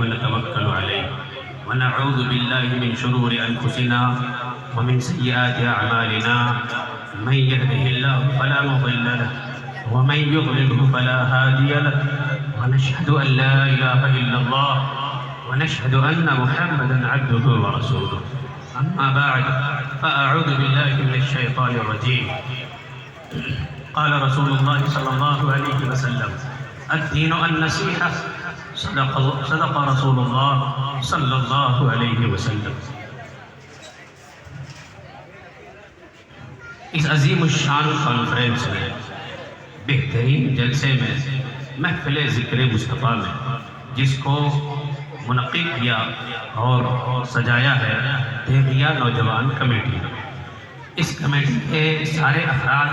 ونتوكل عليه ونعوذ بالله من شرور أنفسنا ومن سيئات أعمالنا من يهده الله فلا مضل له ومن يضلله فلا هادي له ونشهد أن لا إله إلا الله ونشهد أن محمدا عبده ورسوله أما بعد فأعوذ بالله من الشيطان الرجيم قال رسول الله صلى الله عليه وسلم الدين النصيحة صدق رسول الله صلی اللہ علیہ وسلم۔ اس عظیم الشان کانفرنس میں، بہترین جلسے میں، محفل ذکر مصطفیٰ میں، جس کو منعقد کیا اور سجایا ہے دیگیا نوجوان کمیٹی، اس کمیٹی کے سارے افراد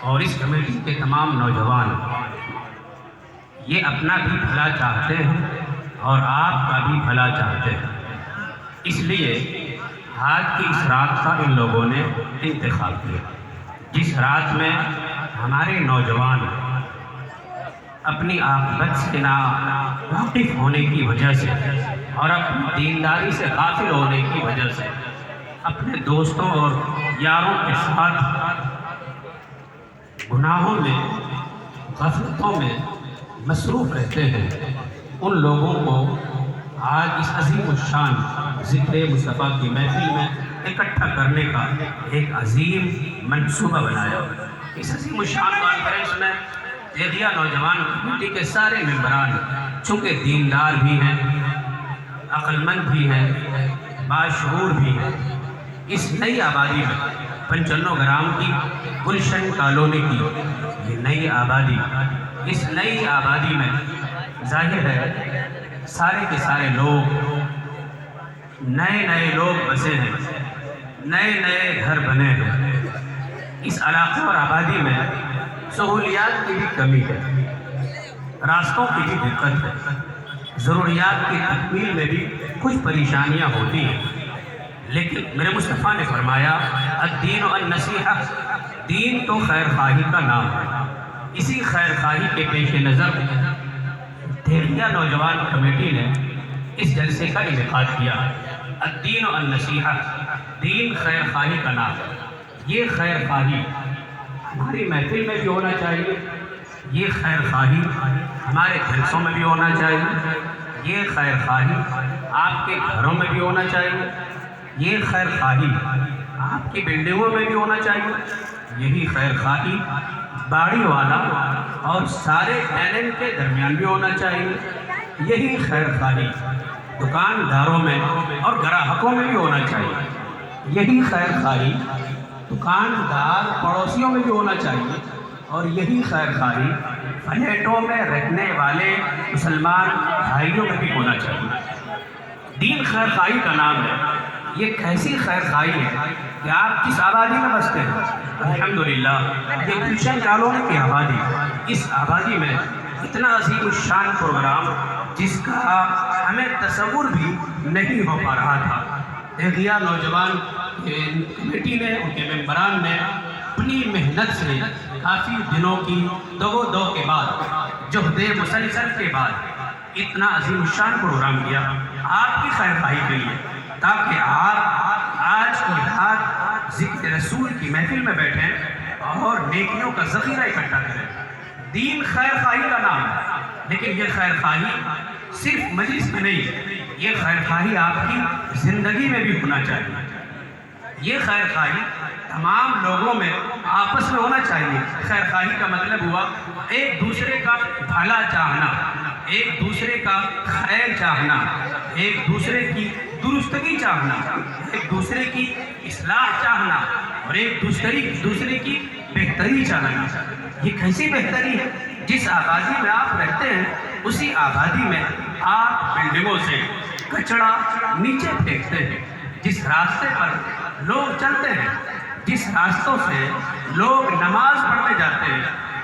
اور اس کمیٹی کے تمام نوجوان یہ اپنا بھی بھلا چاہتے ہیں اور آپ کا بھی بھلا چاہتے ہیں، اس لیے آج کی اس رات کا ان لوگوں نے انتخاب کیا، جس رات میں ہمارے نوجوان اپنی عاقبت سے ناواقف ہونے کی وجہ سے اور اپنی دینداری سے غافل ہونے کی وجہ سے اپنے دوستوں اور یاروں کے ساتھ گناہوں میں، غفلتوں میں مصروف رہتے ہیں، ان لوگوں کو آج اس عظیم الشان ذکر مصطفیٰ کی محفل میں اکٹھا کرنے کا ایک عظیم منصوبہ بنایا۔ اس عظیم الشان کانفرنس میں دیگیا نوجوان کمیٹی کے سارے ممبران، چونکہ دیندار بھی ہیں، عقل مند بھی ہیں، باشعور بھی ہیں، اس نئی آبادی میں پنچنو گرام کی گلشن کالونی کی یہ نئی آبادی، اس نئی آبادی میں ظاہر ہے سارے کے سارے لوگ، نئے لوگ بسے ہیں، نئے گھر بنے ہیں۔ اس علاقے اور آبادی میں سہولیات کی بھی کمی ہے، راستوں کی بھی دقت ہے، ضروریات کی تکمیل میں بھی کچھ پریشانیاں ہوتی ہیں، لیکن میرے مصطفیٰ نے فرمایا الدین النصیحہ، دین تو خیر خواہی کا نام ہے۔ اسی خیر خواہی کے پیش نظر دیگیا نوجوان کمیٹی نے اس جلسے کا انعقاد کیا۔ الدین النصیحہ، دین خیر خواہی کا نام ہے۔ یہ خیر خواہی ہماری محفل میں بھی ہونا چاہیے، یہ خیر خواہی ہمارے جلسوں میں بھی ہونا چاہیے، یہ خیر خواہی آپ کے گھروں میں بھی ہونا چاہیے، یہ خیر خواہی آپ کی بلڈنگوں میں بھی ہونا چاہیے، یہی خیر خواہی باڑی والا اور سارے ٹیننٹ کے درمیان بھی ہونا چاہیے، یہی خیر خواہی دکانداروں میں اور گراہکوں میں بھی ہونا چاہیے، یہی خیر خواہی دکاندار پڑوسیوں میں بھی ہونا چاہیے، اور یہی خیر خواہی فلیٹوں میں رہنے والے مسلمان بھائیوں میں بھی ہونا چاہیے۔ دین خیر خواہی کا نام ہے۔ یہ کیسی خیر خواہی ہے کہ آپ کس آبادی میں بستے ہیں؟ الحمدللہ یہ گلشن کالونی کی آبادی، اس آبادی میں اتنا عظیم الشان پروگرام جس کا ہمیں تصور بھی نہیں ہو پا رہا تھا، دیگیا نوجوان کمیٹی نے، ان کے ممبران نے اپنی محنت سے کافی دنوں کی دو کے بعد، جہد مسلسل کے بعد اتنا عظیم الشان پروگرام کیا آپ کی خیر خواہی کے لیے، تاکہ آپ آج کی رات ذکر رسول کی محفل میں بیٹھیں اور نیکیوں کا ذخیرہ اکٹھا کریں۔ دین خیر خواہی کا نام ہے، لیکن یہ خیر خواہی صرف مجلس میں نہیں، یہ خیر خواہی آپ کی زندگی میں بھی ہونا چاہیے۔ یہ خیر خواہی تمام لوگوں میں آپس میں ہونا چاہیے۔ خیر خواہی کا مطلب ہوا ایک دوسرے کا بھلا چاہنا، ایک دوسرے کا خیر چاہنا، ایک دوسرے کی درستگی چاہنا، ایک دوسرے کی اصلاح چاہنا، اور ایک دوسرے کی بہتری چاہنا۔ یہ کیسی بہتری ہے؟ جس آبادی میں آپ رہتے ہیں اسی آبادی میں آپ بلڈنگوں سے کچڑا نیچے پھینکتے ہیں، جس راستے پر لوگ چلتے ہیں، جس راستوں سے لوگ نماز پڑھنے جاتے ہیں،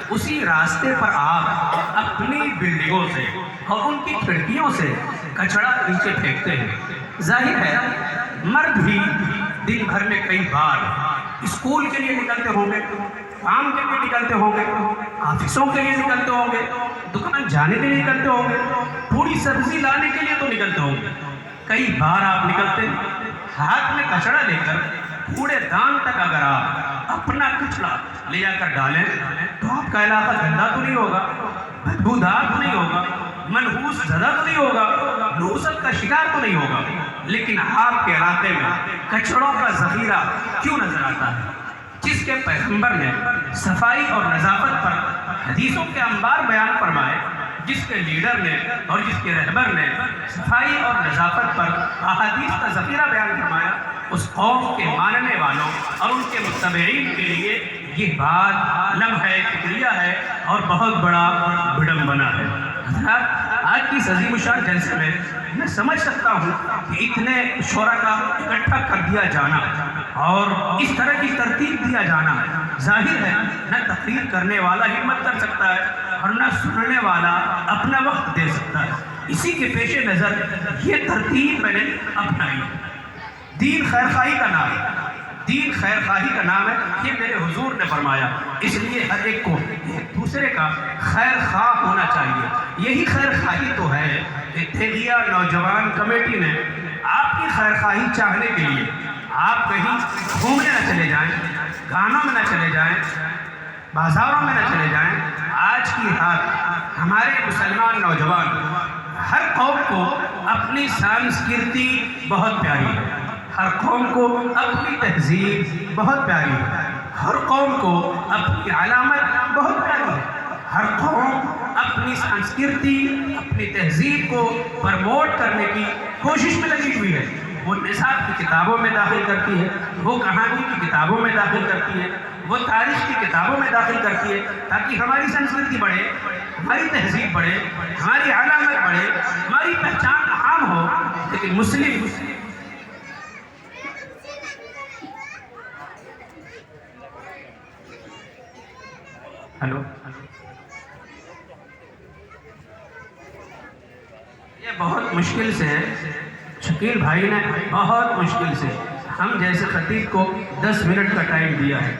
اسی راستے پر آپ اپنی بلڈنگوں سے اور ان کی کھڑکیوں سے کچڑا نیچے پھینکتے ہیں۔ ظاہر ہے مرد بھی دن بھر میں کئی بار اسکول کے لیے نکلتے ہوں گے، کام کے لیے نکلتے ہوں گے، آفسوں کے لیے نکلتے ہوں گے، دکان جانے کے لیے نکلتے ہوں گے، تھوڑی سبزی لانے کے لیے تو نکلتے ہوں گے۔ کئی بار آپ نکلتے ہاتھ میں کچڑا لے کر، کوڑے دان تک اگر آپ اپنا کچڑا لے جا کر ڈالیں تو آپ کا علاقہ گندا تو نہیں ہوگا، بدبودار تو نہیں ہوگا، منحوس زدہ تو نہیں ہوگا، نوسط کا شکار تو نہیں ہوگا۔ لیکن آپ کے علاقے میں کچڑوں کا ذخیرہ کیوں نظر آتا ہے؟ جس کے پیغمبر نے صفائی اور نظافت پر حدیثوں کے انبار بیان فرمائے، جس کے لیڈر نے اور جس کے رہبر نے صفائی اور نظافت پر احادیث کا ذخیرہ بیان فرمایا، اس قوم کے ماننے والوں اور ان کے متبعین کے لیے یہ بات لمحہ فکریہ ہے اور بہت بڑا بڑمبنا ہے۔ حضرات، آج کی اس عظیم الشان جلسے میں سمجھ سکتا ہوں کہ اتنے شرکا اکٹھا کر دیا جانا اور اس طرح کی ترتیب دیا جانا، ظاہر ہے نہ تقریر کرنے والا ہمت کر سکتا ہے اور نہ سننے والا اپنا وقت دے سکتا ہے۔ اسی کے پیش نظر یہ ترتیب میں نے اپنائی۔ دین خیر خواہی کا نام ہے، دین خیر خواہی کا نام ہے، یہ میرے حضور نے فرمایا۔ اس لیے ہر ایک کو ایک دوسرے کا خیر خواہ ہونا چاہیے۔ یہی خیر خواہی تو ہے کہ تھیگیا نوجوان کمیٹی نے آپ کی خیر خواہی چاہنے کے لیے آپ کہیں گھومنے نہ چلے جائیں، گانوں میں نہ چلے جائیں، بازاروں میں نہ چلے جائیں۔ آج کی رات ہمارے مسلمان نوجوان، ہر قوم کو اپنی سنسکرتی بہت پیاری ہے، ہر قوم کو اپنی تہذیب بہت پیاری ہے، ہر قوم کو اپنی علامت بہت پیاری ہے، ہر قوم اپنی سنسکرتی، اپنی تہذیب کو پرموٹ کرنے کی کوشش میں لگی ہوئی ہے۔ وہ نصاب کی کتابوں میں داخل کرتی ہے، وہ کہانی کی کتابوں میں داخل کرتی ہے، وہ تاریخ کی کتابوں میں داخل کرتی ہے، تاکہ ہماری سنسکرتی بڑھے، ہماری تہذیب بڑھے، ہماری علامت بڑھے، ہماری پہچان عام ہو۔ لیکن مسلم ہلو یہ بہت مشکل سے شکیل بھائی نے بہت مشکل سے ہم جیسے خطیب کو 10 منٹ کا ٹائم دیا ہے۔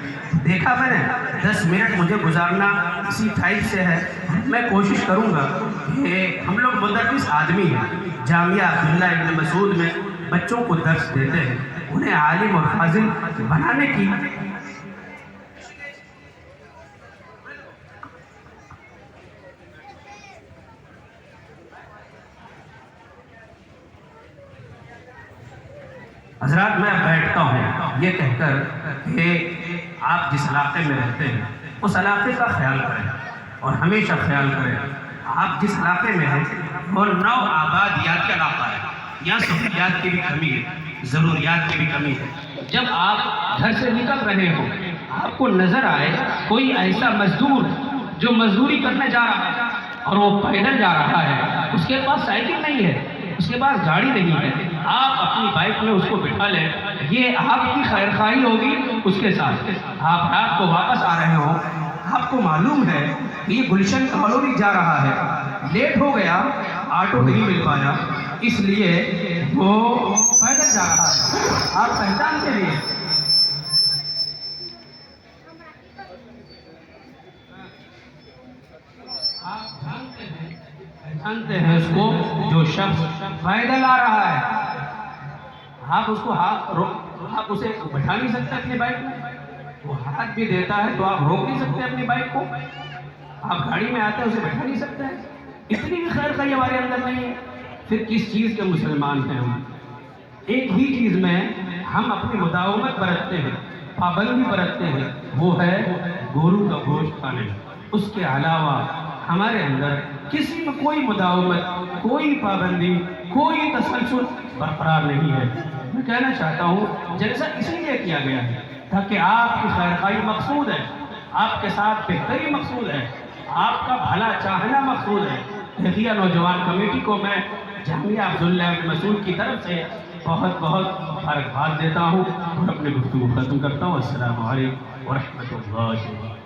دیکھا میں نے 10 منٹ مجھے گزارنا اسی ٹائپ سے ہے۔ میں کوشش کروں گا کہ ہم لوگ مدرس آدمی ہیں، جامعہ عبداللہ ابن مسعود میں بچوں کو درس دیتے ہیں، انہیں عالم اور فاضل بنانے کی حضرات، میں بیٹھتا ہوں یہ کہہ کر کہ آپ جس علاقے میں رہتے ہیں اس علاقے کا خیال کریں اور ہمیشہ خیال کریں۔ آپ جس علاقے میں ہیں وہ نو آبادیات کا علاقہ ہے، یہاں سہولیات کی بھی کمی ہے، ضروریات کی بھی کمی ہے۔ جب آپ گھر سے نکل رہے ہو، آپ کو نظر آئے کوئی ایسا مزدور جو مزدوری کرنے جا رہا ہے اور وہ پیدل جا رہا ہے، اس کے پاس سائیکل نہیں ہے، اس کے پاس گاڑی نہیں ہے، آپ اپنی بائک میں اس کو بٹھا لیں، یہ آپ کی خیر خواہی ہوگی اس کے ساتھ۔ آپ رات کو واپس آ رہے ہو، آپ کو معلوم ہے کہ یہ گلشن کالونی جا رہا ہے، لیٹ ہو گیا، آٹو نہیں مل پایا، اس لیے وہ پیدل جا رہا ہے، آپ پہچان کے لیے آپ جانتے ہیں اس کو جو شخص پیدل آ رہا ہے، آپ اس کو آپ اسے بٹھا نہیں سکتے اپنی بائک میں، وہ ہاتھ بھی دیتا ہے تو آپ روک نہیں سکتے اپنی بائک کو، آپ گاڑی میں آتے ہیں اسے بٹھا نہیں سکتے ہیں، اتنی بھی خیر خواہی ہمارے اندر نہیں ہے۔ پھر کس چیز کے مسلمان ہیں ہم؟ ایک ہی چیز میں ہم اپنی مداومت برتتے ہیں، پابندی برتتے ہیں، وہ ہے گورو کا گوشت کھانے۔ اس کے علاوہ ہمارے اندر کسی میں کوئی مداومت، کوئی پابندی، کوئی تسلسل برقرار نہیں ہے۔ میں کہنا چاہتا ہوں جلسہ اسی لیے کیا گیا ہے تاکہ آپ کی خیر خواہی مقصود ہے، آپ کے ساتھ بہتری مقصود ہے، آپ کا بھلا چاہنا مقصود ہے۔ تھیگیا نوجوان کمیٹی کو میں جامعہ عبداللہ ابن مسعود کی طرف سے بہت بہت مبارکباد دیتا ہوں اور اپنے گفتگو ختم کرتا ہوں۔ السلام علیکم ورحمۃ اللہ وبرکاتہ۔